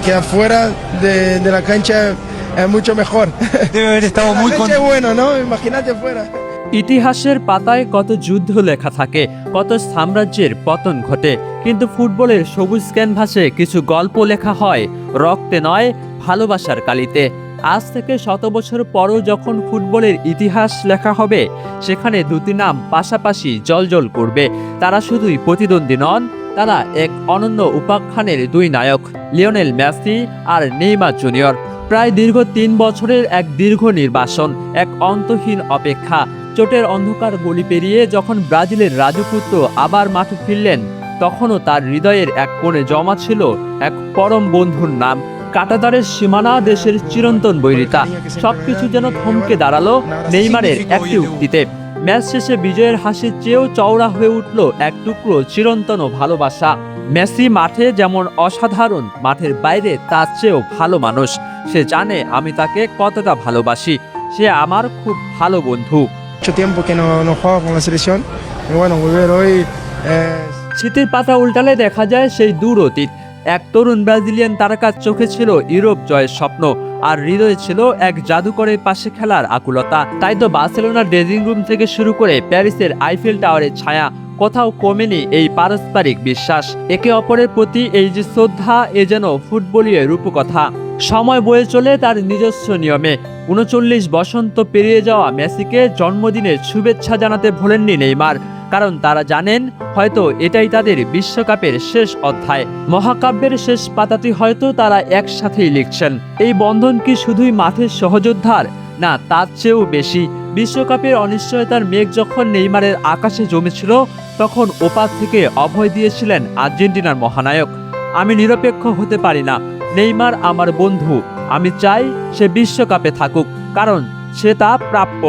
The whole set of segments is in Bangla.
que afuera de la cancha es mucho mejor. Debe haber estado muy La cancha es bueno, ¿no? Imagínate fuera. ইতিহাসের পাতায় কত যুদ্ধ লেখা থাকে, কত সাম্রাজ্যের পতন ঘটে, কিন্তু ফুটবলের সবুজ ক্যানভাসে কিছু গল্প লেখা হয় রক্তে নয়, ভালোবাসার কালিতে। আজ থেকে 100 বছর পরও যখন ফুটবলের ইতিহাস লেখা হবে, সেখানে দুটি নাম পাশাপাশি জ্বলজ্বল করবে। তারা শুধুই প্রতিদ্বন্দ্বী নন, তারা এক অনন্য উপাখ্যানের দুই নায়ক, লিওনেল মেসি আর নেইমার জুনিয়র। প্রায় দীর্ঘ 3 বছরের এক দীর্ঘ নির্বাসন, এক অন্তহীন অপেক্ষা। চোটের অন্ধকার গলি পেরিয়ে যখন ব্রাজিলের রাজপুত্র আবার মাঠে ফিরলেন, তখনও তার হৃদয়ের এক কোণে জমা ছিল এক পরম বন্ধুর নাম। কাঁটাতারের সীমানা, দেশের চিরন্তন বৈরিতা, সবকিছু যেন থমকে দাঁড়ালো নেইমারের একটি উক্তিতে। ম্যাচ শেষে বিজয়ের হাসির চেয়েও চওড়া হয়ে উঠল এক টুকরো চিরন্তন ভালোবাসা। মেসি মাঠে যেমন অসাধারণ, মাঠের বাইরে তার চেয়েও ভালো মানুষ। সে জানে আমি তাকে কতটা ভালোবাসি, সে আমার খুব ভালো বন্ধু। Mucho tiempo que no juego con la selección. Y bueno, volver hoy. স্মৃতির পাতা উল্টালে দেখা যায় সেই দূর অতীত। এক তরুণ ব্রাজিলিয়ান তারকার চোখে ছিল ইউরোপ জয়ের স্বপ্ন, আর হৃদয়ে ছিল এক জাদুকরের পাশে খেলার আকুলতা। তাই তো বার্সেলোনার ড্রেসিং রুম থেকে শুরু করে প্যারিসের আইফেল টাওয়ারের ছায়া, কোথাও কমেনি এই পারস্পরিক বিশ্বাস। একে অপরের প্রতি এই যে শ্রদ্ধা, এ যেন ফুটবলীয় রূপকথা। সময় বয়ে চলে তার নিজস্ব নিয়মে। 39 বসন্ত পেরিয়ে যাওয়া মেসিকে জন্মদিনের শুভেচ্ছা জানাতে ভোলেননি নেইমার, কারণ তারা জানেন হয়তো এটাই তাদের বিশ্বকাপের শেষ অধ্যায়। মহাকাব্যের শেষ পাতাটি হয়তো তারা একসাথেই লিখছেন। এই বন্ধন কি শুধুই মাঠের সহযোদ্ধার? না, তার চেয়েও বেশি। বিশ্বকাপের অনিশ্চয়তার মেঘ যখন নেইমারের আকাশে জমেছিল, তখন ওপার থেকে অভয় দিয়েছিলেন আর্জেন্টিনার মহানায়ক। আমি নিরপেক্ষ হতে পারি না, নেইমার আমার বন্ধু। আমি চাই সে বিশ্বকাপে থাকুক, কারণ সে তা প্রাপ্য।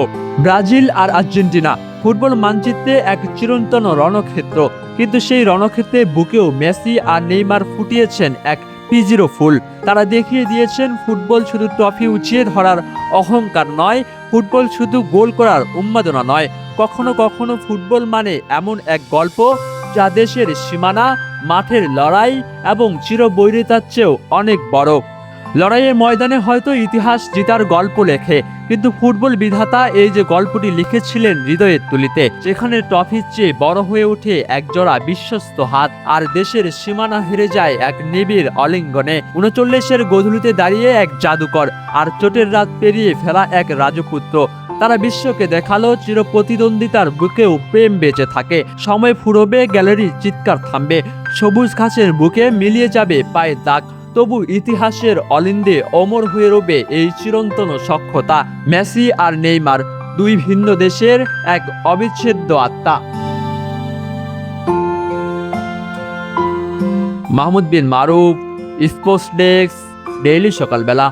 ব্রাজিল আর আর্জেন্টিনা ফুটবল মানচিত্রে এক চিরন্তন রণক্ষেত্র, কিন্তু সেই রণক্ষেত্রে বুকেও মেসি আর নেইমার ফুটিয়েছেন এক পিজিরো ফুল। তারা দেখিয়ে দিয়েছেন ফুটবল শুধু ট্রফি উঁচিয়ে ধরার অহংকার নয়, ফুটবল শুধু গোল করার উন্মাদনা নয়। কখনো কখনো ফুটবল মানে এমন এক গল্প যা দেশের সীমানা, মাঠের লড়াই এবং চিরবৈরিতার চেয়েও অনেক বড়। লড়াইয়ের ময়দানে হয়তো ইতিহাস জিতার গল্প লেখে, কিন্তু ফুটবল বিধাতা এই যে গল্পটি লিখেছিলেন হৃদয়ের তুলিতে, যেখানে ট্রফির চেয়ে বড় হয়ে ওঠে একজোড়া বিশ্বস্ত হাত, আর দেশের সীমানা হেরে যায় এক নিবিড় অলিঙ্গনে। 39-এর গধূলিতে দাঁড়িয়ে এক জাদুকর, আর চোটের রাত পেরিয়ে ফেলা এক রাজপুত্র। তারা বিশ্বকে দেখালো চিরপ্রতিদ্বন্দ্বিতার বুকেও প্রেম বেঁচে থাকে। সময় ফুরোবে, গ্যালারির চিৎকার থামবে, সবুজ ঘাসের বুকে মিলিয়ে যাবে পায়ের দাগ, তবু ইতিহাসের অলিন্দে অমর হয়ে রবে এই চিরন্তন সখ্যতা। মেসি আর নেইমার, দুই ভিন্ন দেশের এক অবিচ্ছেদ্য আত্মা। মাহমুদ বিন মারুফ, স্পোর্টস ডেস্ক, ডেইলি সকালবেলা।